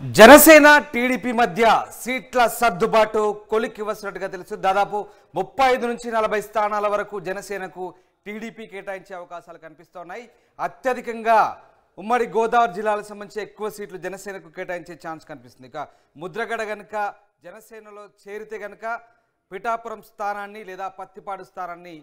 Janasena TDP మధ్య సీట్ల సర్దుబాటు కొలిక్కి వస్తున్నట్టుగా తెలుసు. దాదాపు 35 నుంచి 40 స్థానాల వరకు జనసేనకు టీడీపీ కేటాయించే అవకాశాలు కనిపిస్తున్నాయి. అత్యధికంగా ఉమ్మడి గోదావరి జిల్లాలకు సంబంధించి ఎక్కువ సీట్లు జనసేనకు కేటాయించే ఛాన్స్ కనిపిస్తుంది. ఇక ముద్రగడ గనుక జనసేనలో చేరితే గనుక పిఠాపురం స్థానాన్ని లేదా పత్తిపాడు స్థానాన్ని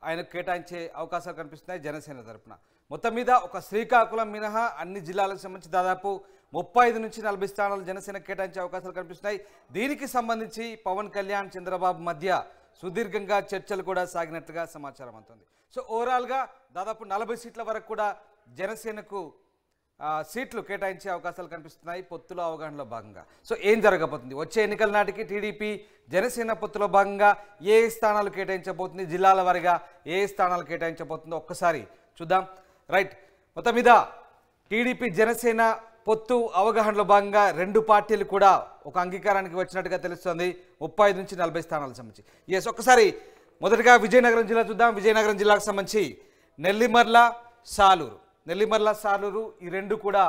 ఆయనకు కేటాయించే అవకాశాలు కనిపిస్తున్నాయి జనసేన తరఫున. మొత్తం మీద ఒక శ్రీకాకుళం మినహా అన్ని జిల్లాలకు సంబంధించి దాదాపు 35 నుంచి 40 స్థానాలు జనసేన కేటాయించే అవకాశాలు కనిపిస్తున్నాయి. దీనికి సంబంధించి పవన్ కళ్యాణ్ చంద్రబాబు మధ్య సుదీర్ఘంగా చర్చలు కూడా సాగినట్లుగా సమాచారం అందుతుంది. సో ఓవరాల్గా దాదాపు 40 సీట్ల వరకు కూడా జనసేనకు సీట్లు కేటాయించే అవకాశాలు కనిపిస్తున్నాయి పొత్తులో అవగాహనలో భాగంగా. సో ఏం జరగబోతుంది వచ్చే ఎన్నికల నాటికి టీడీపీ జనసేన పొత్తులో భాగంగా ఏ స్థానాలు కేటాయించబోతుంది, జిల్లాల వారీగా ఏ స్థానాలు కేటాయించబోతుందో ఒక్కసారి చూద్దాం. రైట్, మొత్తం మీద టీడీపీ జనసేన పొత్తు అవగాహనలో భాగంగా రెండు పార్టీలు కూడా ఒక అంగీకారానికి వచ్చినట్టుగా తెలుస్తోంది 35 నుంచి 40 స్థానాలకు సంబంధించి. ఒక్కసారి మొదటగా విజయనగరం జిల్లా చూద్దాం. విజయనగరం జిల్లాకు సంబంధించి నెల్లిమర్ల, సాలూరు ఈ రెండు కూడా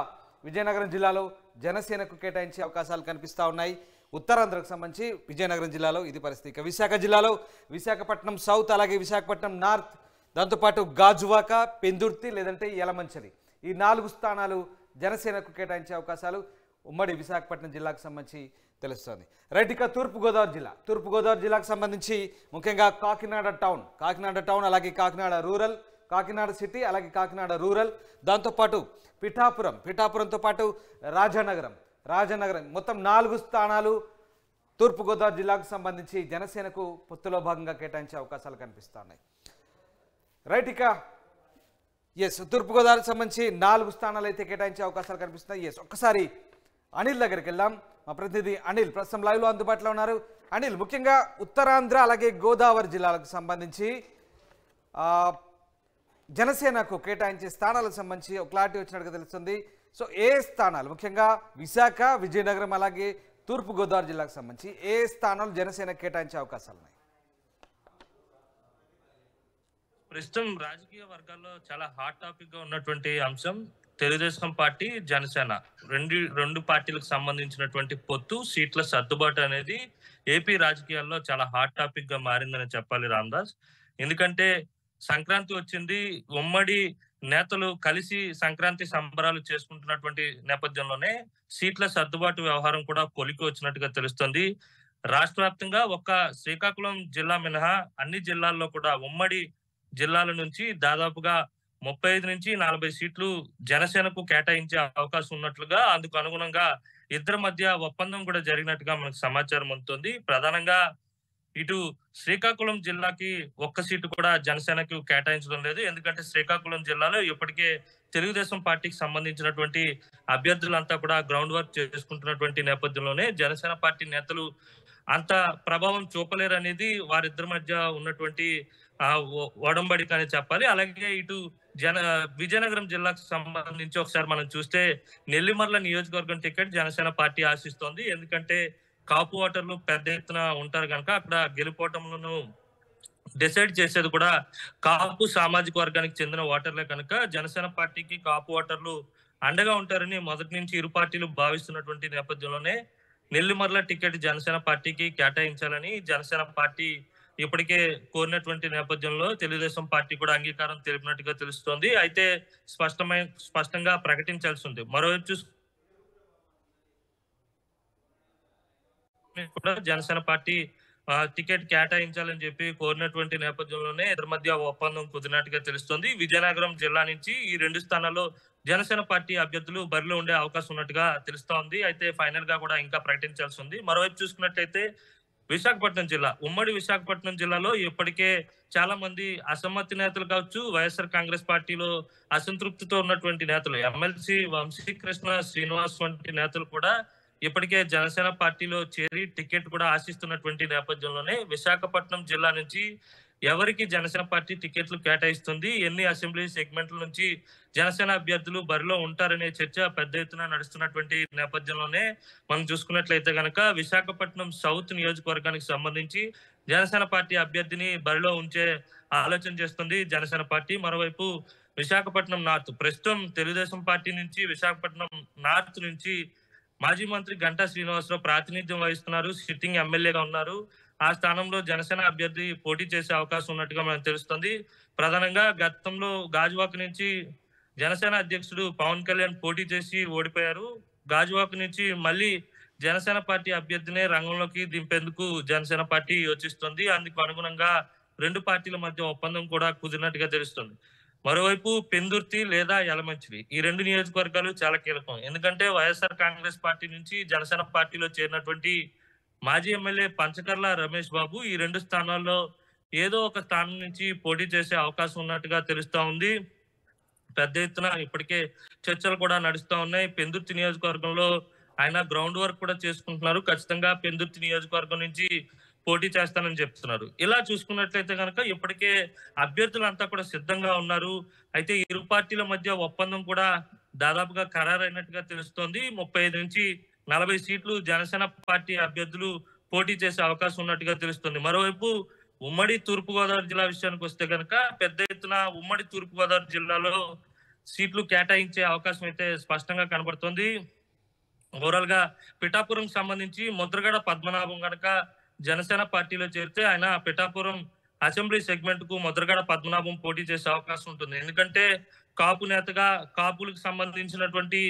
విజయనగరం జిల్లాలో జనసేనకు కేటాయించే అవకాశాలు కనిపిస్తూ ఉన్నాయి. ఉత్తరాంధ్రకు సంబంధించి విజయనగరం జిల్లాలో ఇది పరిస్థితి. ఇక విశాఖ జిల్లాలో విశాఖపట్నం సౌత్, అలాగే విశాఖపట్నం నార్త్, దాంతోపాటు గాజువాక, పెందుర్తి లేదంటే యలమంచిలి ఈ 4 స్థానాలు జనసేనకు కేటాయించే అవకాశాలు ఉమ్మడి విశాఖపట్నం జిల్లాకు సంబంధించి తెలుస్తోంది. రైట్, ఇక తూర్పుగోదావరి జిల్లాకు సంబంధించి ముఖ్యంగా కాకినాడ టౌన్ అలాగే కాకినాడ రూరల్, కాకినాడ సిటీ అలాగే కాకినాడ రూరల్, దాంతోపాటు పిఠాపురంతో పాటు రాజానగరం మొత్తం 4 స్థానాలు తూర్పుగోదావరి జిల్లాకు సంబంధించి జనసేనకు పొత్తులో భాగంగా కేటాయించే అవకాశాలు కనిపిస్తున్నాయి. రైట్, ఇక తూర్పుగోదావరికి సంబంధించి 4 స్థానాలు అయితే కేటాయించే అవకాశాలు కనిపిస్తున్నాయి. ఒక్కసారి అనిల్ దగ్గరికి వెళ్దాం. మా ప్రతినిధి అనిల్ ప్రస్తుతం లైవ్లో అందుబాటులో ఉన్నారు. అనిల్, ముఖ్యంగా ఉత్తరాంధ్ర అలాగే గోదావరి జిల్లాలకు సంబంధించి జనసేనకు కేటాయించే స్థానాలకు సంబంధించి ఒక క్లారిటీ వచ్చినట్టుగా తెలుస్తుంది. సో ఏ స్థానాలు ముఖ్యంగా విశాఖ, విజయనగరం అలాగే తూర్పుగోదావరి జిల్లాకు సంబంధించి ఏ స్థానాలు జనసేన కేటాయించే అవకాశాలు ఉన్నాయి? ప్రస్తుతం రాజకీయ వర్గాల్లో చాలా హాట్ టాపిక్ గా ఉన్నటువంటి అంశం తెలుగుదేశం పార్టీ, జనసేన రెండు పార్టీలకు సంబంధించినటువంటి పొత్తు, సీట్ల సర్దుబాటు అనేది ఏపీ రాజకీయాల్లో చాలా హాట్ టాపిక్ గా మారిందని చెప్పాలి రామదాస్. ఎందుకంటే సంక్రాంతి వచ్చింది, ఉమ్మడి నేతలు కలిసి సంక్రాంతి సంబరాలు చేసుకుంటున్నటువంటి నేపథ్యంలోనే సీట్ల సర్దుబాటు వ్యవహారం కూడా కొలికి వచ్చినట్టుగా తెలుస్తుంది. రాష్ట్ర వ్యాప్తంగా ఒక్క శ్రీకాకుళం జిల్లా మినహా అన్ని జిల్లాల్లో కూడా ఉమ్మడి జిల్లాల నుంచి దాదాపుగా 35 నుంచి 40 సీట్లు జనసేనకు కేటాయించే అవకాశం ఉన్నట్లుగా, అందుకు అనుగుణంగా ఇద్దరి మధ్య ఒప్పందం కూడా జరిగినట్టుగా మనకు సమాచారం అందుతుంది. ప్రధానంగా ఇటు శ్రీకాకుళం జిల్లాకి ఒక్క సీటు కూడా జనసేనకు కేటాయించడం లేదు. ఎందుకంటే శ్రీకాకుళం జిల్లాలో ఇప్పటికే తెలుగుదేశం పార్టీకి సంబంధించినటువంటి అభ్యర్థులంతా కూడా గ్రౌండ్ వర్క్ చేసుకుంటున్నటువంటి నేపథ్యంలోనే జనసేన పార్టీ నేతలు అంత ప్రభావం చూపలేరనేది వారిద్దరి మధ్య ఉన్నటువంటి ఒడంబడిక అని చెప్పాలి. అలాగే ఇటు విజయనగరం జిల్లాకు సంబంధించి ఒకసారి మనం చూస్తే నెల్లిమర్ల నియోజకవర్గం టికెట్ జనసేన పార్టీ ఆశిస్తోంది. ఎందుకంటే కాపు ఓటర్లు పెద్ద ఎత్తున ఉంటారు కనుక అక్కడ గెలుపోవటంలో డిసైడ్ చేసేది కూడా కాపు సామాజిక వర్గానికి చెందిన ఓటర్లే కనుక జనసేన పార్టీకి కాపు ఓటర్లు అండగా ఉంటారని మొదటి నుంచి ఇరు పార్టీలు భావిస్తున్నటువంటి నేపథ్యంలోనే నెల్లిమర్ల టికెట్ జనసేన పార్టీకి కేటాయించాలని జనసేన పార్టీ ఇప్పటికే కోరినటువంటి నేపథ్యంలో తెలుగుదేశం పార్టీ కూడా అంగీకారం తెలిపినట్టుగా తెలుస్తోంది. అయితే స్పష్టంగా ప్రకటించాల్సి ఉంది. మరోవైపు కూడా జనసేన పార్టీ టికెట్ కేటాయించాలని చెప్పి కోరినటువంటి నేపథ్యంలోనే ఇద్దరి మధ్య ఒప్పందం కుదిరినట్టుగా తెలుస్తోంది. విజయనగరం జిల్లా నుంచి ఈ 2 స్థానాల్లో జనసేన పార్టీ అభ్యర్థులు బరిలో ఉండే అవకాశం ఉన్నట్టుగా తెలుస్తోంది. అయితే ఫైనల్ గా కూడా ఇంకా ప్రకటించాల్సి ఉంది. మరోవైపు చూసుకున్నట్లయితే ఉమ్మడి విశాఖపట్నం జిల్లాలో ఇప్పటికే చాలా మంది అసమ్మతి నేతలు కావచ్చు, వైఎస్ఆర్ కాంగ్రెస్ పార్టీలో అసంతృప్తితో ఉన్నటువంటి నేతలు, ఎమ్మెల్సీ వంశీకృష్ణ శ్రీనివాస్ వంటి నేతలు కూడా ఇప్పటికే జనసేన పార్టీలో చేరి టికెట్ కూడా ఆశిస్తున్నటువంటి నేపథ్యంలోనే విశాఖపట్నం జిల్లా నుంచి ఎవరికి జనసేన పార్టీ టికెట్లు కేటాయిస్తుంది, ఎన్ని అసెంబ్లీ సెగ్మెంట్ల నుంచి జనసేన అభ్యర్థులు బరిలో ఉంటారనే చర్చ పెద్ద ఎత్తున నడుస్తున్నటువంటి నేపథ్యంలోనే మనం చూసుకున్నట్లయితే గనక విశాఖపట్నం సౌత్ నియోజకవర్గానికి సంబంధించి జనసేన పార్టీ అభ్యర్థిని బరిలో ఉంచే ఆలోచన చేస్తుంది జనసేన పార్టీ. మరోవైపు విశాఖపట్నం నార్త్, ప్రస్తుతం తెలుగుదేశం పార్టీ నుంచి విశాఖపట్నం నార్త్ నుంచి మాజీ మంత్రి గంటా శ్రీనివాసరావు ప్రాతినిధ్యం వహిస్తున్నారు, సిట్టింగ్ ఎమ్మెల్యేగా ఉన్నారు. ఆ స్థానంలో జనసేన అభ్యర్థి పోటీ చేసే అవకాశం ఉన్నట్టుగా మనకు తెలుస్తుంది. ప్రధానంగా గతంలో గాజువాక నుంచి జనసేన అధ్యక్షుడు పవన్ కళ్యాణ్ పోటీ చేసి ఓడిపోయారు. గాజువాక నుంచి మళ్ళీ జనసేన పార్టీ అభ్యర్థినే రంగంలోకి దింపేందుకు జనసేన పార్టీ యోచిస్తుంది. అందుకు అనుగుణంగా రెండు పార్టీల మధ్య ఒప్పందం కూడా కుదిరినట్టుగా తెలుస్తుంది. మరోవైపు పెందుర్తి లేదా యలమంచిలి ఈ రెండు నియోజకవర్గాలు చాలా కీలకం. ఎందుకంటే వైఎస్ఆర్ కాంగ్రెస్ పార్టీ నుంచి జనసేన పార్టీలో చేరినటువంటి మాజీ ఎమ్మెల్యే పంచకర్ల రమేష్ బాబు ఈ రెండు స్థానాల్లో ఏదో ఒక స్థానం నుంచి పోటీ చేసే అవకాశం ఉన్నట్టుగా తెలుస్తా ఉంది. పెద్ద ఎత్తున ఇప్పటికే చర్చలు కూడా నడుస్తా ఉన్నాయి. పెందుర్తి నియోజకవర్గంలో ఆయన గ్రౌండ్ వర్క్ కూడా చేసుకుంటున్నారు. ఖచ్చితంగా పెందుర్తి నియోజకవర్గం నుంచి పోటీ చేస్తానని చెప్తున్నారు. ఇలా చూసుకున్నట్లయితే కనుక ఇప్పటికే అభ్యర్థులంతా కూడా సిద్ధంగా ఉన్నారు. అయితే ఇరు పార్టీల మధ్య ఒప్పందం కూడా దాదాపుగా ఖరారైనట్టుగా తెలుస్తోంది. 35 నుంచి 40 సీట్లు జనసేన పార్టీ అభ్యర్థులు పోటీ చేసే అవకాశం ఉన్నట్టుగా తెలుస్తుంది. మరోవైపు ఉమ్మడి తూర్పుగోదావరి జిల్లా విషయానికి వస్తే కనుక పెద్ద ఎత్తున ఉమ్మడి తూర్పుగోదావరి జిల్లాలో సీట్లు కేటాయించే అవకాశం అయితే స్పష్టంగా కనబడుతోంది. ఓవరాల్ గా పిఠాపురం సంబంధించి ముద్రగడ పద్మనాభం కనుక జనసేన పార్టీలో చేరితే ఆయన పిఠాపురం అసెంబ్లీ సెగ్మెంట్ కు ముద్రగడ పద్మనాభం పోటీ చేసే అవకాశం ఉంటుంది. ఎందుకంటే కాపు నేతగా కాపులకు సంబంధించినటువంటి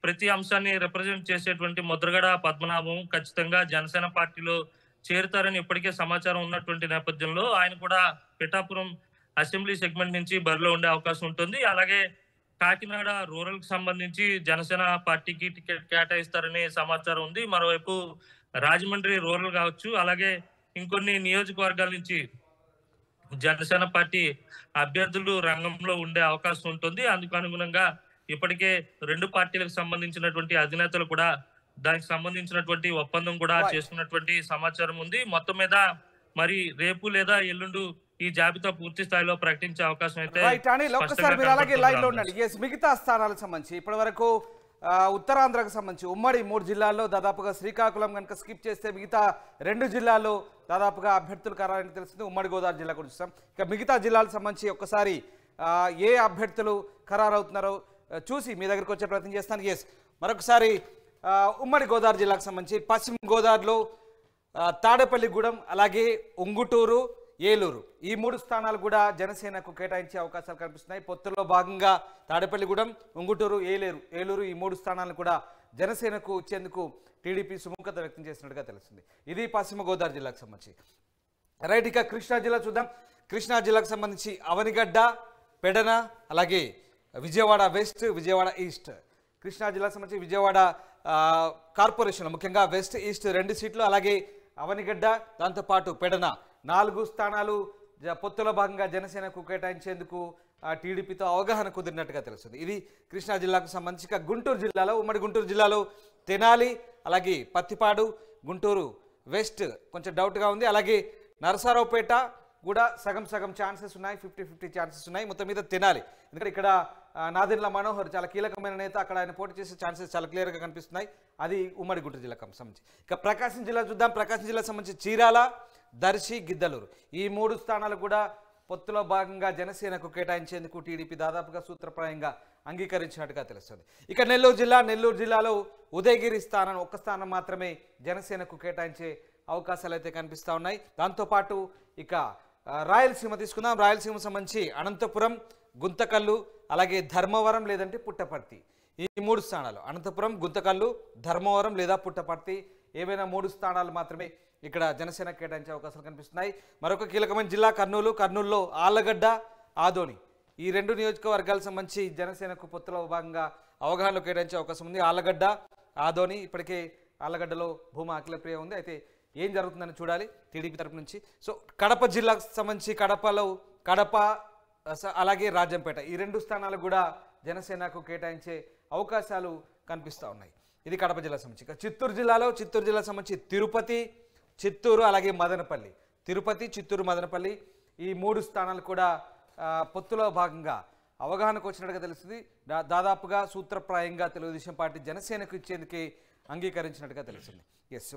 ప్రతి అంశాన్ని రిప్రజెంట్ చేసేటువంటి ముద్రగడ పద్మనాభం ఖచ్చితంగా జనసేన పార్టీలో చేరుతారని ఇప్పటికే సమాచారం ఉన్నటువంటి నేపథ్యంలో ఆయన కూడా పిఠాపురం అసెంబ్లీ సెగ్మెంట్ నుంచి బరిలో ఉండే అవకాశం ఉంటుంది. అలాగే కాకినాడ రూరల్ కి సంబంధించి జనసేన పార్టీకి టికెట్ కేటాయిస్తారనే సమాచారం ఉంది. మరోవైపు రాజమండ్రి రూరల్ కావచ్చు, అలాగే ఇంకొన్ని నియోజకవర్గాల నుంచి జనసేన పార్టీ అభ్యర్థులు రంగంలో ఉండే అవకాశం ఉంటుంది. అందుకు అనుగుణంగా ఇప్పటికే రెండు పార్టీలకు సంబంధించినటువంటి అధినేతలు కూడా దానికి సంబంధించినటువంటి ఒప్పందం కూడా చేసుకున్నటువంటి సమాచారం ఉంది. మొత్తం మీద మరి రేపు లేదా ఎల్లుండు ఈ జాబితా పూర్తి స్థాయిలో ప్రకటించే అవకాశం అయితే మిగతా స్థానాలకు సంబంధించి ఇప్పటి వరకు ఉత్తరాంధ్రకు సంబంధించి ఉమ్మడి 3 జిల్లాల్లో దాదాపుగా శ్రీకాకుళం కనుక స్కిప్ చేస్తే మిగతా 2 జిల్లాల్లో దాదాపుగా అభ్యర్థులు ఖరారని తెలుస్తుంది. ఉమ్మడి గోదావరి జిల్లా కూడా చూస్తాం. ఇక మిగతా జిల్లాలకు సంబంధించి ఒక్కసారి ఏ అభ్యర్థులు ఖరారవుతున్నారో చూసి మీ దగ్గరకు వచ్చే ప్రయత్నం చేస్తాను. మరొకసారి ఉమ్మడి గోదావరి జిల్లాకు సంబంధించి పశ్చిమ గోదావరిలో తాడేపల్లిగూడెం, అలాగే ఉంగుటూరు, ఏలూరు ఈ 3 స్థానాలు కూడా జనసేనకు కేటాయించే అవకాశాలు కనిపిస్తున్నాయి. పొత్తుల్లో భాగంగా తాడేపల్లిగూడెం, ఉంగుటూరు, ఏలూరు ఈ 3 స్థానాలను కూడా జనసేనకు ఇచ్చేందుకు టీడీపీ సుముఖత వ్యక్తం చేసినట్టుగా తెలుస్తుంది. ఇది పశ్చిమ గోదావరి జిల్లాకు సంబంధించి. రైట్, ఇక కృష్ణా జిల్లా చూద్దాం. కృష్ణా జిల్లాకు సంబంధించి అవనిగడ్డ, పెడన, అలాగే విజయవాడ వెస్ట్, విజయవాడ ఈస్ట్. కృష్ణా జిల్లాకు సంబంధించి విజయవాడ కార్పొరేషన్ ముఖ్యంగా వెస్ట్ ఈస్ట్ 2 సీట్లు, అలాగే అవనిగడ్డ దాంతోపాటు పెడన 4 స్థానాలు పొత్తులో భాగంగా జనసేనకు కేటాయించేందుకు టీడీపీతో అవగాహన కుదిరినట్టుగా తెలుస్తుంది. ఇది కృష్ణా జిల్లాకు సంబంధించి. గుంటూరు జిల్లాలో ఉమ్మడి గుంటూరు జిల్లాలో తెనాలి, అలాగే పత్తిపాడు, గుంటూరు వెస్ట్ కొంచెం డౌట్గా ఉంది. అలాగే నరసరావుపేట కూడా సగం ఛాన్సెస్ ఉన్నాయి, 50-50 ఛాన్సెస్ ఉన్నాయి. మొత్తం మీద తెనాలి, ఎందుకంటే ఇక్కడ నాదెండ్ల మనోహర్ చాలా కీలకమైన నేత, అక్కడ ఆయన పోటీ చేసే ఛాన్సెస్ చాలా క్లియర్గా కనిపిస్తున్నాయి. అది ఉమ్మడి గుంటూరు జిల్లాకు సంబంధించి. ఇక ప్రకాశం జిల్లా చూద్దాం. ప్రకాశం జిల్లాకు సంబంధించి చీరాల, దర్శి, గిద్దలూరు ఈ 3 స్థానాలు కూడా పొత్తులో భాగంగా జనసేనకు కేటాయించేందుకు టీడీపీ దాదాపుగా సూత్రప్రాయంగా అంగీకరించినట్టుగా తెలుస్తుంది. ఇక నెల్లూరు జిల్లాలో ఉదయగిరి స్థానం, 1 స్థానం మాత్రమే జనసేనకు కేటాయించే అవకాశాలు అయితే కనిపిస్తూ ఉన్నాయి. దాంతోపాటు ఇక రాయలసీమ తీసుకుందాం. రాయలసీమ సంబంధించి అనంతపురం, గుంతకల్లు, అలాగే ధర్మవరం లేదంటే పుట్టపర్తి ఈ 3 స్థానాలు. అనంతపురం, గుంతకల్లు, ధర్మవరం లేదా పుట్టపర్తి ఏవైనా 3 స్థానాలు మాత్రమే ఇక్కడ జనసేన కేటాయించే అవకాశాలు కనిపిస్తున్నాయి. మరొక కీలకమైన జిల్లా కర్నూలులో ఆళ్లగడ్డ, ఆదోని ఈ 2 నియోజకవర్గాలకు సంబంధించి జనసేనకు పొత్తులో భాగంగా అవగాహనలో కేటాయించే అవకాశం ఉంది. ఆళ్లగడ్డ, ఆదోని ఇప్పటికే ఆళ్లగడ్డలో భూమా అఖిలప్రియ ఉంది. అయితే ఏం జరుగుతుందని చూడాలి టీడీపీ తరపు నుంచి. సో కడప జిల్లాకు సంబంధించి కడప అలాగే రాజంపేట ఈ 2 స్థానాలు కూడా జనసేనకు కేటాయించే అవకాశాలు కనిపిస్తూ ఉన్నాయి. ఇది కడప జిల్లా సంబంధించి. చిత్తూరు జిల్లా సంబంధించి తిరుపతి, చిత్తూరు, అలాగే మదనపల్లి. తిరుపతి, చిత్తూరు, మదనపల్లి ఈ 3 స్థానాలు కూడా పొత్తులో భాగంగా అవగాహనకు వచ్చినట్టుగా తెలుస్తుంది. దాదాపుగా సూత్రప్రాయంగా తెలుగుదేశం పార్టీ జనసేనకు ఇచ్చేందుకే అంగీకరించినట్టుగా తెలుస్తుంది.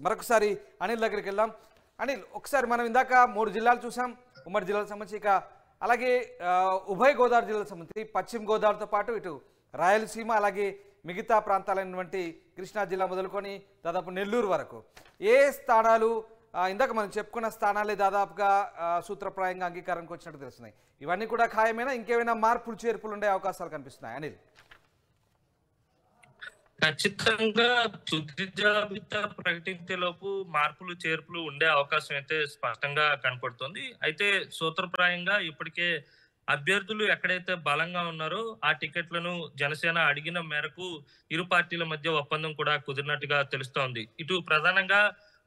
మరొకసారి అనిల్ దగ్గరికి వెళ్దాం. అనిల్, ఒకసారి మనం ఇందాక 3 జిల్లాలు చూసాం ఉమ్మడి జిల్లాలకు సంబంధించి. ఇక అలాగే ఉభయ గోదావరి జిల్లాలకు సంబంధించి పశ్చిమ గోదావరితో పాటు ఇటు రాయలసీమ, అలాగే మిగతా ప్రాంతాలైనటువంటి కృష్ణా జిల్లా మొదలుకొని దాదాపు నెల్లూరు వరకు ఏ స్థానాలు ఇందాక మనం చెప్పుకున్న స్థానాలే దాదాపుగా సూత్రప్రాయంగా అంగీకారానికి వచ్చినట్టు తెలుస్తున్నాయి. ఇవన్నీ కూడా ఖాయమైనా ఇంకేమైనా మార్పులు చేర్పులు ఉండే అవకాశాలు కనిపిస్తున్నాయి అనిల్? ఖచ్చితంగా తుది జాబితా ప్రకటించే లోపు మార్పులు చేర్పులు ఉండే అవకాశం అయితే స్పష్టంగా కనపడుతుంది. అయితే సూత్రప్రాయంగా ఇప్పటికే అభ్యర్థులు ఎక్కడైతే బలంగా ఉన్నారో ఆ టికెట్లను జనసేన అడిగిన మేరకు ఇరు పార్టీల మధ్య ఒప్పందం కూడా కుదిరినట్టుగా తెలుస్తోంది. ఇటు ప్రధానంగా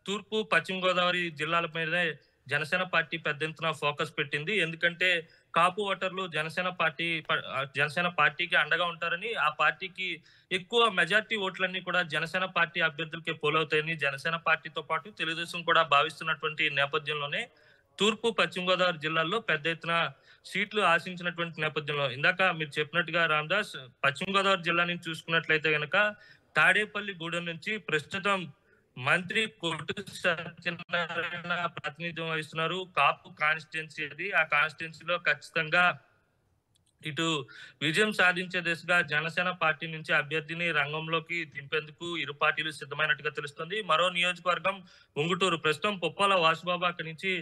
తూర్పు పశ్చిమ గోదావరి జిల్లాల మీదే జనసేన పార్టీ పెద్ద ఎత్తున ఫోకస్ పెట్టింది. ఎందుకంటే కాపు ఓటర్లు జనసేన పార్టీకి అండగా ఉంటారని, ఆ పార్టీకి ఎక్కువ మెజార్టీ ఓట్లన్నీ కూడా జనసేన పార్టీ అభ్యర్థులకే పోలవుతాయని జనసేన పార్టీతో పాటు తెలుగుదేశం కూడా భావిస్తున్నటువంటి నేపథ్యంలోనే తూర్పు పశ్చిమ గోదావరి జిల్లాల్లో పెద్ద ఎత్తున సీట్లు ఆశించినటువంటి నేపథ్యంలో ఇందాక మీరు చెప్పినట్టుగా రామదాస్, పశ్చిమ గోదావరి జిల్లా నుంచి చూసుకున్నట్లయితే గనక తాడేపల్లి గూడెం నుంచి ప్రస్తుతం మంత్రి కొట్టు సత్యనారాయణ ప్రాతినిధ్యం వహిస్తున్నారు. కాపు కాన్స్టిట్యున్సీ అది. ఆ కాన్స్టిట్యున్సీలో ఖచ్చితంగా ఇటు విజయం సాధించే దిశగా జనసేన పార్టీ నుంచి అభ్యర్థిని రంగంలోకి దింపేందుకు ఇరు పార్టీలు సిద్ధమైనట్టుగా తెలుస్తుంది. మరో నియోజకవర్గం ఉంగుటూరు, ప్రస్తుతం పుప్పాల వాసుబాబు అక్కడి నుంచి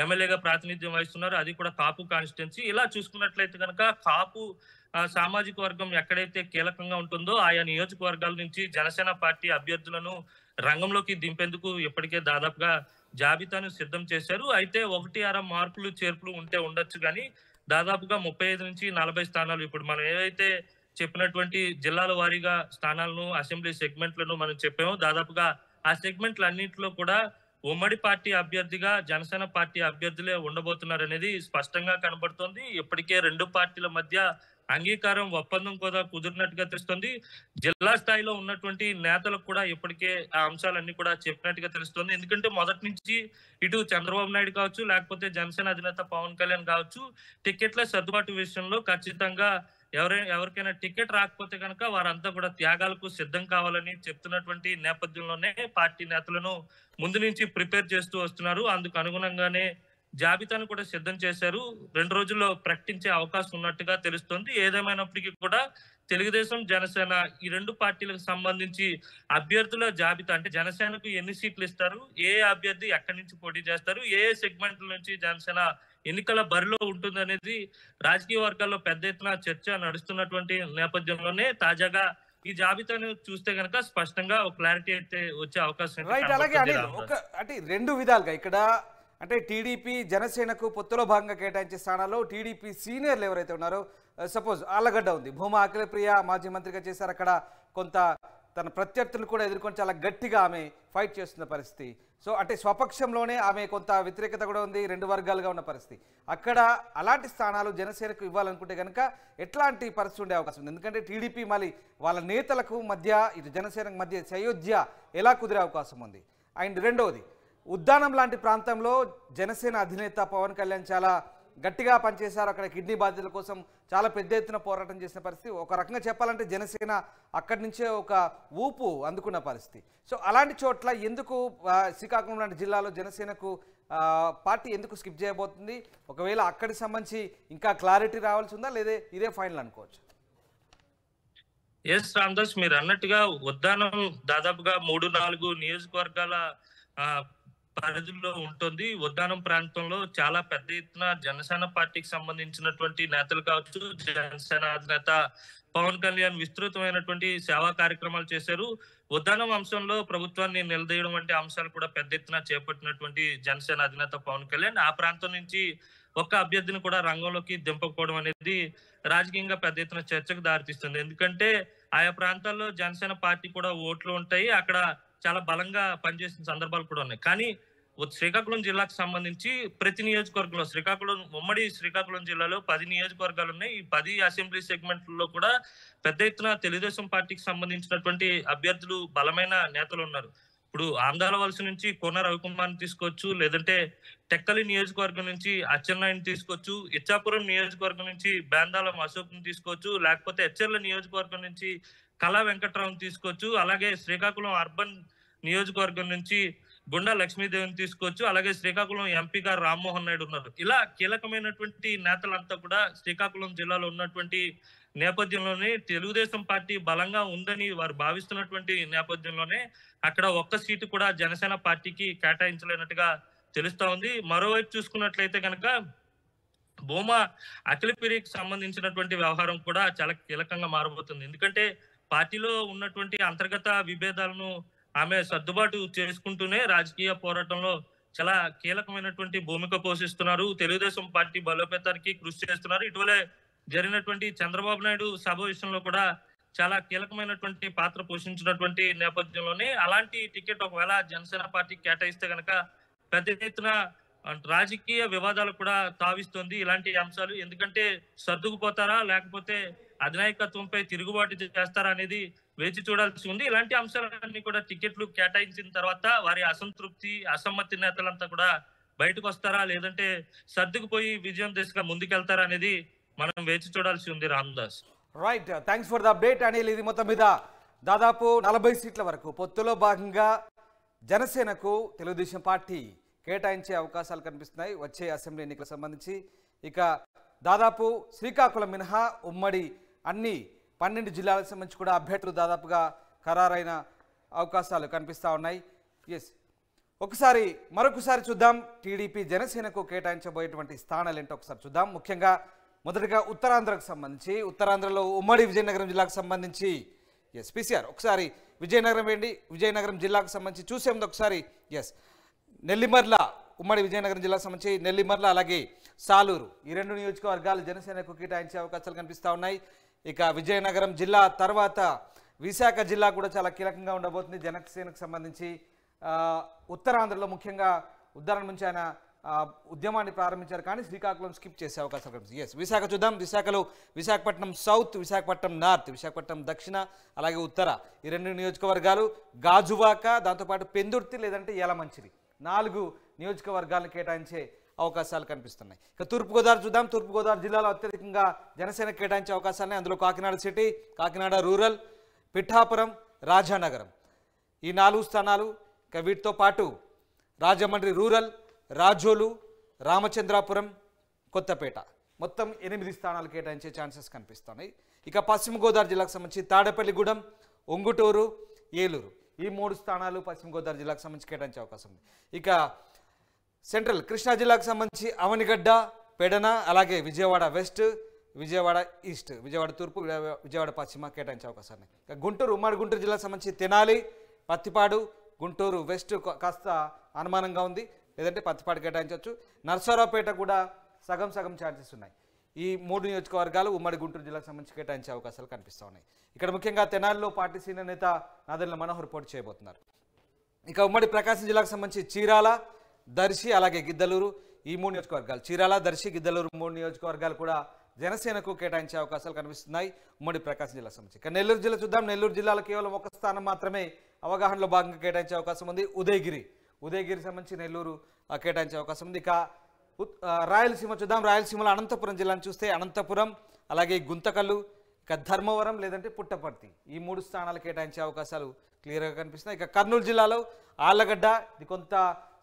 ఎమ్మెల్యేగా ప్రాతినిధ్యం వహిస్తున్నారు. అది కూడా కాపు కాన్స్టిట్యున్సీ. ఇలా చూసుకున్నట్లయితే కనుక కాపు సామాజిక వర్గం ఎక్కడైతే కీలకంగా ఉంటుందో ఆయా నియోజకవర్గాల నుంచి జనసేన పార్టీ అభ్యర్థులను రంగంలోకి దింపేందుకు ఇప్పటికే దాదాపుగా జాబితాను సిద్ధం చేశారు. అయితే 1-6 మార్పులు చేర్పులు ఉంటే ఉండొచ్చు కానీ దాదాపుగా 35 నుంచి 40 స్థానాలు ఇప్పుడు మనం ఏవైతే చెప్పినటువంటి జిల్లాల వారీగా స్థానాలను, అసెంబ్లీ సెగ్మెంట్లను మనం చెప్పామో దాదాపుగా ఆ సెగ్మెంట్ల అన్నింటిలో కూడా ఉమ్మడి పార్టీ అభ్యర్థిగా జనసేన పార్టీ అభ్యర్థులే ఉండబోతున్నారు అనేది స్పష్టంగా కనబడుతోంది. ఇప్పటికే రెండు పార్టీల మధ్య అంగీకారం ఒప్పందం కూడా కుదిరినట్టుగా తెలుస్తుంది. జిల్లా స్థాయిలో ఉన్నటువంటి నేతలకు కూడా ఇప్పటికే ఆ అంశాలన్నీ కూడా చెప్పినట్టుగా తెలుస్తుంది. ఎందుకంటే మొదటి నుంచి ఇటు చంద్రబాబు నాయుడు కావచ్చు, లేకపోతే జనసేన అధినేత పవన్ కళ్యాణ్ కావచ్చు, టికెట్ల సర్దుబాటు విషయంలో ఖచ్చితంగా ఎవరికైనా టికెట్ రాకపోతే కనుక వారంతా కూడా త్యాగాలకు సిద్ధం కావాలని చెప్తున్నటువంటి నేపథ్యంలోనే పార్టీ నేతలను ముందు నుంచి ప్రిపేర్ చేస్తూ వస్తున్నారు. అందుకు అనుగుణంగానే జాబితాను కూడా సిద్ధం చేశారు. 2 రోజుల్లో ప్రకటించే అవకాశం ఉన్నట్టుగా తెలుస్తుంది. ఏదేమైనప్పటికీ కూడా తెలుగుదేశం, జనసేన ఈ రెండు పార్టీలకు సంబంధించి అభ్యర్థుల జాబితా అంటే జనసేనకు ఎన్ని సీట్లు ఇస్తారు, ఏ అభ్యర్థి ఎక్కడి నుంచి పోటీ చేస్తారు, ఏ సెగ్మెంట్ల నుంచి జనసేన ఎన్నికల బరిలో ఉంటుందనేది రాజకీయ వర్గాల్లో పెద్ద ఎత్తున చర్చ నడుస్తున్నటువంటి నేపథ్యంలోనే తాజాగా ఈ జాబితాను చూస్తే గనక స్పష్టంగా ఒక క్లారిటీ అయితే వచ్చే అవకాశం అలాగే అంటే 2 విధాలుగా ఇక్కడ అంటే టీడీపీ జనసేనకు పొత్తులో భాగంగా కేటాయించే స్థానాల్లో టీడీపీ సీనియర్లు ఎవరైతే ఉన్నారో సపోజ్ ఆళ్లగడ్డ ఉంది, భూమా అఖిలప్రియ మాజీ మంత్రిగా చేశారు. అక్కడ కొంత తన ప్రత్యర్థులు కూడా ఎదుర్కొని చాలా గట్టిగా ఆమె ఫైట్ చేస్తున్న పరిస్థితి. సో అంటే స్వపక్షంలోనే ఆమె కొంత వ్యతిరేకత కూడా ఉంది, 2 వర్గాలుగా ఉన్న పరిస్థితి. అక్కడ అలాంటి స్థానాలు జనసేనకు ఇవ్వాలనుకుంటే కనుక ఎట్లాంటి పరిస్థితి ఉండే అవకాశం ఉంది? ఎందుకంటే టీడీపీ మళ్ళీ వాళ్ళ నేతలకు మధ్య ఇటు జనసేనకు మధ్య సయోధ్య ఎలా కుదిరే అవకాశం ఉంది? అండ్ రెండవది, ఉద్దానం లాంటి ప్రాంతంలో జనసేన అధినేత పవన్ కళ్యాణ్ చాలా గట్టిగా పనిచేశారు. అక్కడ కిడ్నీ బాధితుల కోసం చాలా పెద్ద ఎత్తున పోరాటం చేసిన పరిస్థితి. ఒక రకంగా చెప్పాలంటే జనసేన అక్కడి నుంచే ఒక ఊపు అందుకున్న పరిస్థితి. సో అలాంటి చోట్ల ఎందుకు శ్రీకాకుళం లాంటి జిల్లాలో జనసేనకు పార్టీ ఎందుకు స్కిప్ చేయబోతుంది? ఒకవేళ అక్కడికి సంబంధించి ఇంకా క్లారిటీ రావాల్సి ఉందా, లేదా ఇదే ఫైనల్ అనుకోవచ్చు? ఎస్ రామదాస్, మీరు అన్నట్టుగా ఉద్దానం దాదాపుగా 3-4 నియోజకవర్గాల పరిధిలో ఉంటుంది. ఉద్దానం ప్రాంతంలో చాలా పెద్ద ఎత్తున జనసేన పార్టీకి సంబంధించినటువంటి నేతలు కావచ్చు, జనసేన అధినేత పవన్ కళ్యాణ్ విస్తృతమైనటువంటి సేవా కార్యక్రమాలు చేశారు. ఉద్దానం అంశంలో ప్రభుత్వాన్ని నిలదీయడం వంటి అంశాలు కూడా పెద్ద ఎత్తున చేపట్టినటువంటి జనసేన అధినేత పవన్ కళ్యాణ్ ఆ ప్రాంతం నుంచి ఒక్క అభ్యర్థిని కూడా రంగంలోకి దింపకపోవడం అనేది రాజకీయంగా పెద్ద ఎత్తున చర్చకు దారితీస్తుంది. ఎందుకంటే ఆయా ప్రాంతాల్లో జనసేన పార్టీ కూడా ఓట్లు ఉంటాయి, అక్కడ చాలా బలంగా పనిచేసిన సందర్భాలు కూడా ఉన్నాయి. కానీ శ్రీకాకుళం జిల్లాకు సంబంధించి ప్రతి నియోజకవర్గంలో ఉమ్మడి శ్రీకాకుళం జిల్లాలో 10 నియోజకవర్గాలు ఉన్నాయి. ఈ 10 అసెంబ్లీ సెగ్మెంట్లలో కూడా పెద్ద ఎత్తున తెలుగుదేశం పార్టీకి సంబంధించినటువంటి అభ్యర్థులు, బలమైన నేతలు ఉన్నారు. ఇప్పుడు ఆంధ్రాల వలస నుంచి కోన రవికుమార్ని తీసుకోవచ్చు, లేదంటే టెక్కలి నియోజకవర్గం నుంచి అచ్చెన్నాయుని తీసుకోవచ్చు, ఇచ్చాపురం నియోజకవర్గం నుంచి బేందాలం అశోక్ని తీసుకోవచ్చు, లేకపోతే ఎచ్చెర్ల నియోజకవర్గం నుంచి కళా వెంకట్రావుని తీసుకోవచ్చు. అలాగే శ్రీకాకుళం అర్బన్ నియోజకవర్గం నుంచి గుండా లక్ష్మీదేవిని తీసుకోవచ్చు. అలాగే శ్రీకాకుళం ఎంపీ గారు రామ్మోహన్ నాయుడు ఉన్నారు. ఇలా కీలకమైనటువంటి నేతలంతా కూడా శ్రీకాకుళం జిల్లాలో ఉన్నటువంటి నేపథ్యంలోనే తెలుగుదేశం పార్టీ బలంగా ఉందని వారు భావిస్తున్నటువంటి నేపథ్యంలోనే అక్కడ ఒక్క సీటు కూడా జనసేన పార్టీకి కేటాయించలేనట్టుగా తెలుస్తా ఉంది. మరోవైపు చూసుకున్నట్లయితే కనుక భూమా అఖిలప్రియకి సంబంధించినటువంటి వ్యవహారం కూడా చాలా కీలకంగా మారబోతుంది. ఎందుకంటే పార్టీలో ఉన్నటువంటి అంతర్గత విభేదాలను ఆమె సర్దుబాటు చేసుకుంటూనే రాజకీయ పోరాటంలో చాలా కీలకమైనటువంటి భూమిక పోషిస్తున్నారు. తెలుగుదేశం పార్టీ బలోపేతానికి కృషి చేస్తున్నారు. ఇటీవలే జరిగినటువంటి చంద్రబాబు నాయుడు సభ విషయంలో కూడా చాలా కీలకమైనటువంటి పాత్ర పోషించినటువంటి నేపథ్యంలోనే అలాంటి టికెట్ ఒకవేళ జనసేన పార్టీ కేటాయిస్తే కనుక పెద్ద ఎత్తున రాజకీయ వివాదాలు కూడా తావిస్తుంది ఇలాంటి అంశాలు. ఎందుకంటే సర్దుకుపోతారా లేకపోతే అధినాయకత్వంపై తిరుగుబాటు చేస్తారా అనేది వేచి చూడాల్సి ఉంది. ఇలాంటి అంశాలన్నీ కూడా టికెట్లు కేటాయించిన తర్వాత వారి అసంతృప్తి అసమ్మతి నేతలంతా కూడా బయటకు వస్తారా లేదంటే సర్దుకుపోయి విజయం దిశగా ముందుకెళ్తారా అనేది మనం వేచి చూడాల్సి ఉంది. Ramdas right, thanks for the update Anil. ఇది మొత్తం మీద దాదాపు 40 సీట్ల వరకు పొత్తులో భాగంగా జనసేనకు తెలుగుదేశం పార్టీ కేటాయించే అవకాశాలు కనిపిస్తున్నాయి వచ్చే అసెంబ్లీ ఎన్నికలకు సంబంధించి. ఇక దాదాపు శ్రీకాకుళం మినహా ఉమ్మడి అన్ని 12 జిల్లాలకు సంబంధించి కూడా అభ్యర్థులు దాదాపుగా ఖరారైన అవకాశాలు కనిపిస్తూ ఉన్నాయి. ఎస్, మరొకసారి చూద్దాం టీడీపీ జనసేనకు కేటాయించబోయేటువంటి స్థానాలు ఏంటో ఒకసారి చూద్దాం. ముఖ్యంగా మొదటగా ఉత్తరాంధ్రకు సంబంధించి, ఉత్తరాంధ్రలో ఉమ్మడి విజయనగరం జిల్లాకు సంబంధించి ఎస్ పీసీఆర్ ఒకసారి విజయనగరం వేయండి. విజయనగరం జిల్లాకు సంబంధించి చూసే ముందు ఒకసారి ఎస్ నెల్లిమర్ల, ఉమ్మడి విజయనగరం జిల్లాకు సంబంధించి నెల్లిమర్ల అలాగే సాలూరు ఈ 2 నియోజకవర్గాలు జనసేనకు కేటాయించే అవకాశాలు కనిపిస్తూ ఉన్నాయి. ఇక విజయనగరం జిల్లా తర్వాత విశాఖ జిల్లా కూడా చాలా కీలకంగా ఉండబోతుంది జనసేనకు సంబంధించి. ఉత్తరాంధ్రలో ముఖ్యంగా ఉత్తరాంధ్ర నుంచి ఆయన ఉద్యమాన్ని ప్రారంభించారు కానీ శ్రీకాకుళం స్కిప్ చేసే అవకాశం కనిపిస్తుంది. ఎస్, విశాఖ చూద్దాం. విశాఖలో విశాఖపట్నం సౌత్, విశాఖపట్నం నార్త్, విశాఖపట్నం దక్షిణ అలాగే ఉత్తర ఈ 2 నియోజకవర్గాలు, గాజువాక, దాంతోపాటు పెందుర్తి లేదంటే యలమంచిలి 4 నియోజకవర్గాలను కేటాయించే అవకాశాలు కనిపిస్తున్నాయి. ఇక తూర్పుగోదావరి చూద్దాం. తూర్పుగోదావరి జిల్లాలో అత్యధికంగా జనసేన కేటాయించే అవకాశాలు అందులో కాకినాడ సిటీ, కాకినాడ రూరల్, పిఠాపురం, రాజానగరం ఈ 4 స్థానాలు. ఇక వీటితో పాటు రాజమండ్రి రూరల్, రాజోలు, రామచంద్రాపురం, కొత్తపేట మొత్తం 8 స్థానాలు కేటాయించే ఛాన్సెస్ కనిపిస్తున్నాయి. ఇక పశ్చిమ గోదావరి జిల్లాకు సంబంధించి తాడేపల్లిగూడెం, ఉంగుటూరు, ఏలూరు ఈ 3 స్థానాలు పశ్చిమ గోదావరి జిల్లాకు సంబంధించి కేటాయించే అవకాశం ఉంది. ఇక సెంట్రల్ కృష్ణా జిల్లాకు సంబంధించి అవనిగడ్డ, పెడన అలాగే విజయవాడ వెస్ట్, విజయవాడ ఈస్ట్, విజయవాడ తూర్పు, విజయవాడ పశ్చిమ కేటాయించే అవకాశాలు ఉన్నాయి. ఇక గుంటూరు, ఉమ్మడి గుంటూరు జిల్లాకు సంబంధించి తెనాలి, పత్తిపాడు, గుంటూరు వెస్ట్ కాస్త అనుమానంగా ఉంది లేదంటే పత్తిపాడు కేటాయించవచ్చు. నర్సరావుపేట కూడా సగం ఛాన్సెస్ ఉన్నాయి. ఈ 3 నియోజకవర్గాలు ఉమ్మడి గుంటూరు జిల్లాకు సంబంధించి కేటాయించే అవకాశాలు కనిపిస్తూ ఉన్నాయి. ఇక్కడ ముఖ్యంగా తెనాలిలో పార్టీ సీనియర్ నేత నాదెళ్ల మనోహర్ పోటీ చేయబోతున్నారు. ఇక ఉమ్మడి ప్రకాశం జిల్లాకు సంబంధించి చీరాల, దర్శి అలాగే గిద్దలూరు ఈ 3 నియోజకవర్గాలు, చీరాల, దర్శి, గిద్దలూరు 3 నియోజకవర్గాలు కూడా జనసేనకు కేటాయించే అవకాశాలు కనిపిస్తున్నాయి ఉమ్మడి ప్రకాశం జిల్లాకు సంబంధించి. ఇక నెల్లూరు జిల్లా చూద్దాం. నెల్లూరు జిల్లాలో కేవలం 1 స్థానం మాత్రమే అవగాహనలో భాగంగా కేటాయించే అవకాశం ఉంది. ఉదయగిరి సంబంధించి నెల్లూరు కేటాయించే అవకాశం ఉంది. ఇక రాయలసీమ చూద్దాం. రాయలసీమలో అనంతపురం జిల్లాను చూస్తే అనంతపురం అలాగే గుంతకల్లు, ఇక ధర్మవరం లేదంటే పుట్టపర్తి ఈ 3 స్థానాలు కేటాయించే అవకాశాలు క్లియర్గా కనిపిస్తున్నాయి. ఇక కర్నూలు జిల్లాలో ఆళ్లగడ్డ ఇది కొంత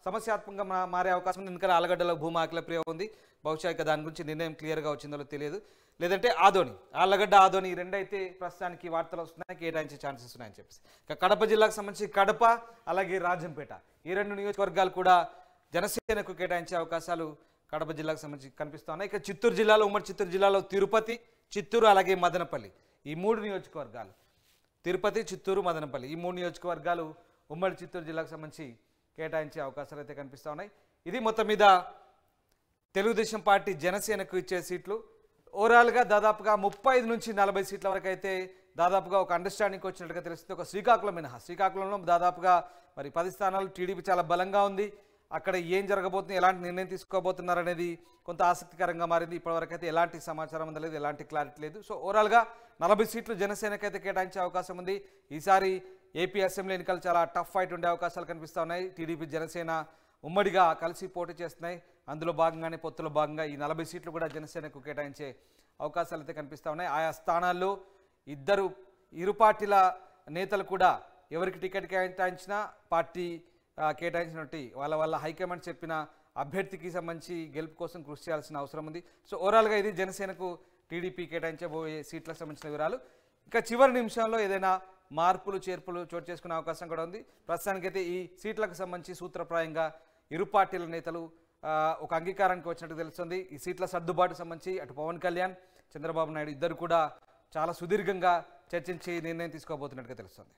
సమస్యాత్మకంగా మారే అవకాశం ఉంది. ఎందుకంటే ఆళ్లగడ్డలో భూమా అఖిలప్రియ ఉంది. బహుశా ఇక దాని గురించి నిర్ణయం క్లియర్గా వచ్చిందో తెలియదు. లేదంటే ఆదోని, ఆళ్లగడ్డ ఆదోని ఈ 2 అయితే ప్రస్తుతానికి వార్తలు వస్తున్నాయి, కేటాయించే ఛాన్సెస్ ఉన్నాయని చెప్పేసి. ఇక కడప జిల్లాకు సంబంధించి కడప అలాగే రాజంపేట ఈ 2 నియోజకవర్గాలు కూడా జనసేనకు కేటాయించే అవకాశాలు కడప జిల్లాకు సంబంధించి కనిపిస్తున్నాయి. ఇక చిత్తూరు జిల్లాలో, ఉమ్మడి చిత్తూరు జిల్లాలో తిరుపతి, చిత్తూరు అలాగే మదనపల్లి ఈ 3 నియోజకవర్గాలు, తిరుపతి, చిత్తూరు, మదనపల్లి ఈ 3 నియోజకవర్గాలు ఉమ్మడి చిత్తూరు జిల్లాకు సంబంధించి కేటాయించే అవకాశాలు అయితే కనిపిస్తూ ఉన్నాయి. ఇది మొత్తం మీద తెలుగుదేశం పార్టీ జనసేనకు ఇచ్చే సీట్లు. ఓవరాల్గా దాదాపుగా 35 నుంచి 40 సీట్ల వరకు అయితే దాదాపుగా ఒక అండర్స్టాండింగ్కి వచ్చినట్టుగా తెలుస్తుంది. ఒక శ్రీకాకుళం మినహా, శ్రీకాకుళంలో దాదాపుగా మరి 10 స్థానాలు టీడీపీ చాలా బలంగా ఉంది. అక్కడ ఏం జరగబోతుంది, ఎలాంటి నిర్ణయం తీసుకోబోతున్నారు అనేది కొంత ఆసక్తికరంగా మారింది. ఇప్పటివరకు అయితే ఎలాంటి సమాచారం అందలేదు, ఎలాంటి క్లారిటీ లేదు. సో ఓవరాల్గా 40 సీట్లు జనసేనకైతే కేటాయించే అవకాశం ఉంది. ఈసారి ఏపీ అసెంబ్లీ ఎన్నికలు చాలా టఫ్ ఫైట్ ఉండే అవకాశాలు కనిపిస్తూ ఉన్నాయి. టీడీపీ జనసేన ఉమ్మడిగా కలిసి పోటీ చేస్తున్నాయి. అందులో భాగంగానే పొత్తులో భాగంగా ఈ 40 సీట్లు కూడా జనసేనకు కేటాయించే అవకాశాలు అయితే కనిపిస్తూ ఉన్నాయి. ఆయా స్థానాల్లో ఇరు పార్టీల నేతలు కూడా ఎవరికి టికెట్ కేటాయించినా పార్టీ కేటాయించినట్టు వాళ్ళ హైకమాండ్ చెప్పిన అభ్యర్థికి సంబంధించి గెలుపు కోసం కృషి చేయాల్సిన అవసరం ఉంది. సో ఓవరాల్గా ఇది జనసేనకు టీడీపీ కేటాయించబోయే సీట్లకు సంబంధించిన వివరాలు. ఇంకా చివరి నిమిషంలో ఏదైనా మార్పులు చేర్పులు చోటు చేసుకునే అవకాశం కూడా ఉంది. ప్రస్తుతానికైతే ఈ సీట్లకు సంబంధించి సూత్రప్రాయంగా ఇరు పార్టీల నేతలు ఒక అంగీకారానికి వచ్చినట్టు తెలుస్తుంది. ఈ సీట్ల సర్దుబాటు సంబంధించి అటు పవన్ కళ్యాణ్, చంద్రబాబు నాయుడు ఇద్దరు కూడా చాలా సుదీర్ఘంగా చర్చించి నిర్ణయం తీసుకోబోతున్నట్టుగా తెలుస్తుంది.